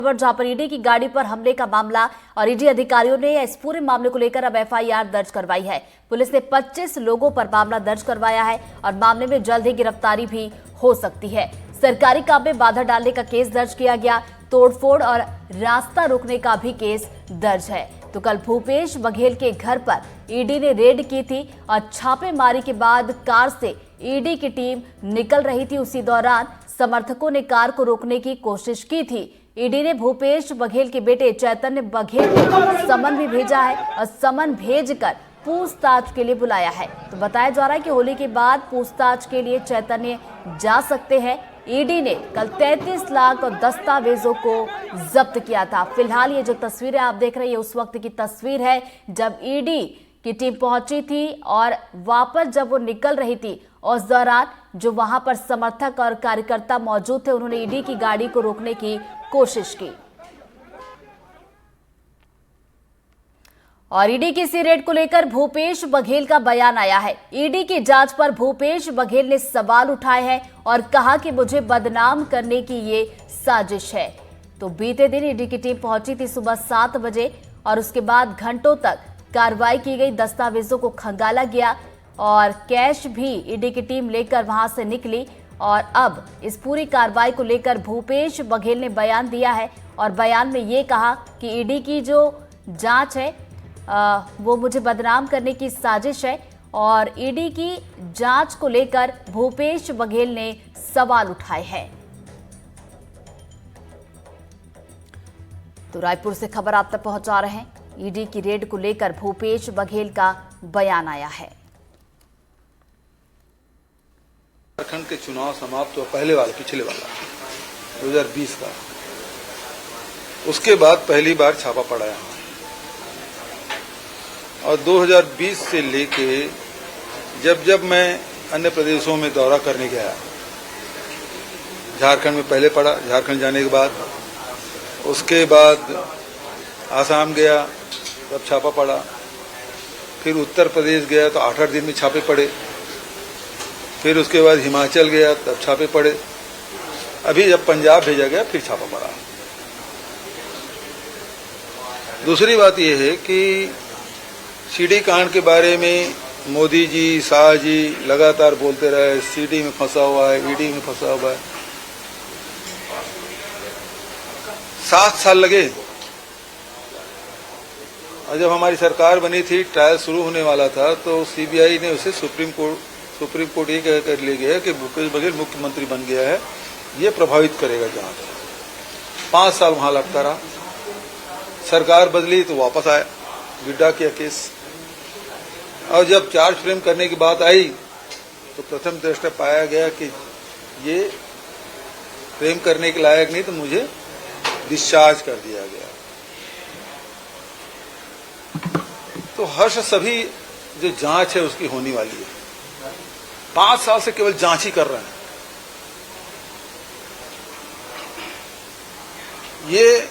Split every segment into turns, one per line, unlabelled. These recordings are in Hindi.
जहां पर ईडी की गाड़ी पर हमले का मामला और ईडी अधिकारियों ने इस पूरे मामले को लेकर अब एफआईआर दर्ज करवाई है। पुलिस ने 25 लोगों पर मामला दर्ज करवाया है और मामले में जल्द ही गिरफ्तारी भी हो सकती है। सरकारी काम में बाधा डालने का केस दर्ज किया गया, तोड़फोड़ और रास्ता रोकने का भी केस दर्ज है। तो कल भूपेश बघेल के घर पर ईडी ने रेड की थी और छापेमारी के बाद कार से ईडी की टीम निकल रही थी। उसी दौरान समर्थकों ने कार को रोकने की कोशिश की थी। ईडी ने भूपेश बघेल के बेटे चैतन्य बघेल को समन भी भेजा है और समन भेजकर पूछताछ के लिए बुलाया है। तो बताया जा रहा है कि होली के बाद पूछताछ के लिए चैतन्य जा सकते हैं। ईडी ने कल 33 लाख और दस्तावेजों को जब्त किया था। फिलहाल ये जो तस्वीरें आप देख रहे हैं, उस वक्त की तस्वीर है जब ईडी की टीम पहुंची थी और वापस जब वो निकल रही थी, उस दौरान जो वहां पर समर्थक और कार्यकर्ता मौजूद थे, उन्होंने ईडी की गाड़ी को रोकने की कोशिश की और ईडी की इसी रेड को लेकर भूपेश बघेल का बयान आया है। ईडी की जांच पर भूपेश बघेल ने सवाल उठाए हैं और कहा कि मुझे बदनाम करने की ये साजिश है। तो बीते दिन ईडी की टीम पहुंची थी सुबह 7 बजे और उसके बाद घंटों तक कार्रवाई की गई, दस्तावेजों को खंगाला गया और कैश भी ईडी की टीम लेकर वहां से निकली। और अब इस पूरी कार्रवाई को लेकर भूपेश बघेल ने बयान दिया है और बयान में ये कहा कि ईडी की जो जांच है वो मुझे बदनाम करने की साजिश है और ईडी की जांच को लेकर भूपेश बघेल ने सवाल उठाए हैं। तो रायपुर से खबर आप तक पहुंचा रहे हैं। ईडी की रेड को लेकर भूपेश बघेल का बयान आया है।
झारखंड के चुनाव समाप्त हुआ, पहले वाला, पिछले वाला 2020 का, उसके बाद पहली बार छापा पड़ा यहाँ और 2020 से लेके जब मैं अन्य प्रदेशों में दौरा करने गया, झारखंड में पहले पड़ा, झारखंड जाने के बाद उसके बाद आसाम गया तब छापा पड़ा, फिर उत्तर प्रदेश गया तो 8-8 दिन में छापे पड़े, फिर उसके बाद हिमाचल गया तब छापे पड़े, अभी जब पंजाब भेजा गया फिर छापा पड़ा। दूसरी बात यह है कि सीडी कांड के बारे में मोदी जी, शाह जी लगातार बोलते रहे, सीडी में फंसा हुआ है, ईडी में फंसा हुआ है। 7 साल लगे और जब हमारी सरकार बनी थी, ट्रायल शुरू होने वाला था, तो सीबीआई ने उसे सुप्रीम कोर्ट ये कहकर ले गया कि भूपेश बघेल मुख्यमंत्री बन गया है, ये प्रभावित करेगा जांच। 5 साल वहां लगता रहा, सरकार बदली तो वापस आया, विड्रा किया केस और जब चार्ज फ्रेम करने की बात आई तो प्रथम दृष्टया पाया गया कि ये फ्रेम करने के लायक नहीं, तो मुझे डिस्चार्ज कर दिया गया। तो हर्ष सभी जो जांच है उसकी होने वाली है। 5 साल से केवल जांच ही कर रहे हैं। ये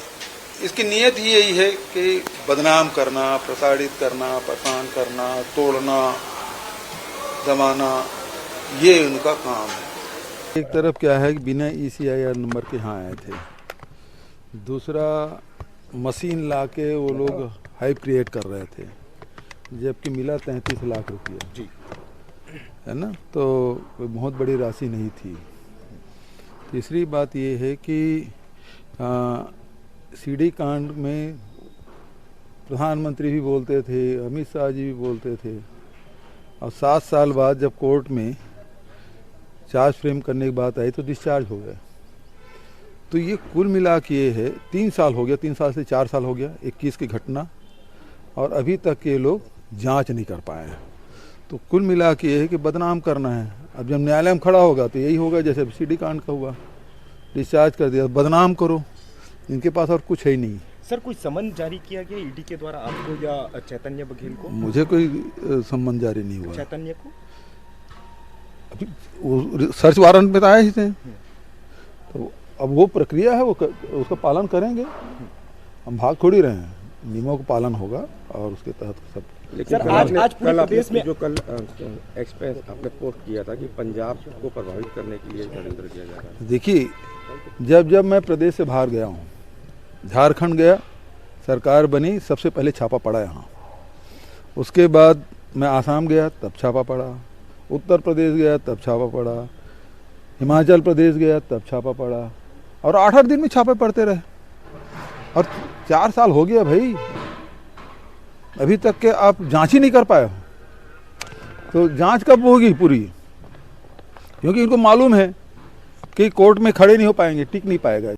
इसकी नियत ही यही है कि बदनाम करना, प्रताड़ित करना, परेशान करना, तोड़ना, दबाना, ये उनका काम है। एक तरफ क्या है कि बिना ECIR नंबर के यहाँ आए थे, दूसरा मशीन लाके वो लोग हाइप क्रिएट कर रहे थे, जबकि मिला 33 लाख रुपया जी, है ना, तो कोई बहुत बड़ी राशि नहीं थी। तीसरी बात ये है कि सीडी कांड में प्रधानमंत्री भी बोलते थे, अमित शाह जी भी बोलते थे और 7 साल बाद जब कोर्ट में चार्ज फ्रेम करने की बात आई तो डिस्चार्ज हो गया। तो ये कुल मिला के ये है 3 साल हो गया, 3 साल से 4 साल हो गया 21 की घटना, और अभी तक ये लोग जांच नहीं कर पाए हैं। तो कुल मिला के ये है कि बदनाम करना है। अब जब न्यायालय में खड़ा होगा तो यही होगा जैसे सीडी कांड का हुआ, डिस्चार्ज कर दिया, बदनाम करो, इनके पास और कुछ है ही नहीं।
सर, कोई समन जारी किया गया ईडी के द्वारा आपको या चैतन्य बघेल को?
मुझे कोई समन जारी नहीं हुआ।
चैतन्य को
अभी वो सर्च वारंट में तो आए ही थे, तो अब वो प्रक्रिया है, वो उसका पालन करेंगे। हम भाग थोड़ी रहे हैं, नियमों का पालन होगा और उसके तहत सब।
लेकिन सर, आज पूरे प्रदेश में
जो कल एक्सप्रेस आपने पोस्ट किया था कि पंजाब को प्रभावित करने के लिए षड्यंत्र किया जा रहा है।
देखिए, जब मैं प्रदेश से बाहर गया हूँ झारखंड गया, सरकार बनी, सबसे पहले छापा पड़ा यहाँ। उसके बाद मैं आसाम गया, तब छापा पड़ा। उत्तर प्रदेश गया, तब छापा पड़ा। हिमाचल प्रदेश गया, तब छापा पड़ा। और 8-8 दिन में छापे पड़ते रहे। और 4 साल हो गया भाई, अभी तक के आप जांच ही नहीं कर पाए हो। तो जांच कब होगी पूरी? क्योंकि इनको मालूम है कि कोर्ट में खड़े नहीं हो पाएंगे, टिक नहीं पाएगा।